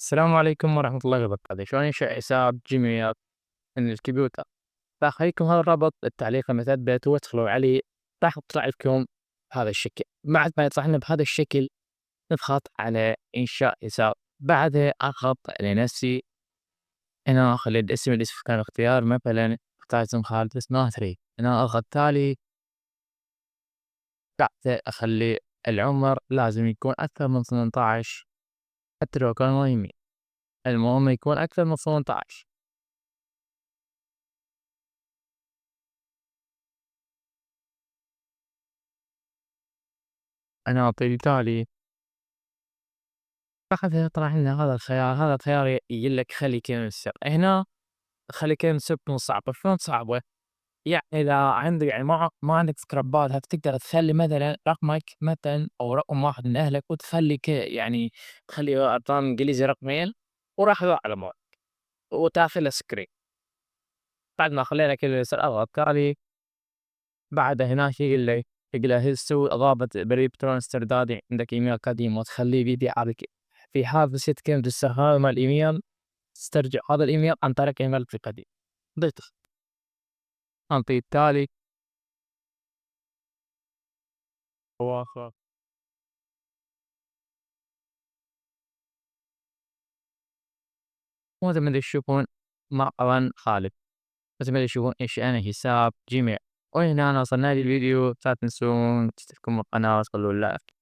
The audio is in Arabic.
السلام عليكم ورحمة الله وبركاته. شلون أنشأ حساب جيميل من الكمبيوتر؟ فأخليكم هذا الرابط التعليق المثبت وادخلوا عليه. راح يطلع لكم بهذا الشكل. بعد ما يطلع لنا بهذا الشكل نضغط على إنشاء حساب. بعدها أضغط على نفسي. هنا أخلي الاسم كان اختيار، مثلا اختار اسم خالد السناثري. هنا أضغط تالي. بعدها أخلي العمر لازم يكون أكثر من 18، حتى لو كان مهمي، المهم يكون أكثر من 18. أنا أعطي تالي. بعدها يطلع لنا هذا الخيار. هذا الخيار يقول لك خلي كلمة السر. هنا خلي كلمة السر تكون صعبة. شلون صعبة؟ يعني إذا عندك، يعني ما عندك سكرابات، هتقدر تخلي مثلا رقمك مثلا أو رقم واحد من أهلك، وتخلي يعني تخلي أرقام إنجليزي رقمين وراح يضع على موت وتاخذ له سكرين. بعد ما خلينا كلمة السر أضغط تالي. بعد هناك يقول له هل تسوي إضافة بريد إلكتروني استردادي عندك إيميل قديم وتخليه بيدي عليك في حال نسيت كلمة السر مال الإيميل، تسترجع هذا الإيميل عن طريق إيميلك القديم. ضغط أنطي التالي. وآخر وزي ما تشوفون معا خالد. وزي ما تشوفون إيش أنا حساب جيميل. وهنا أنا وصلنا للفيديو. لا تنسون تشتركوا بالقناة وتخلوا اللايك.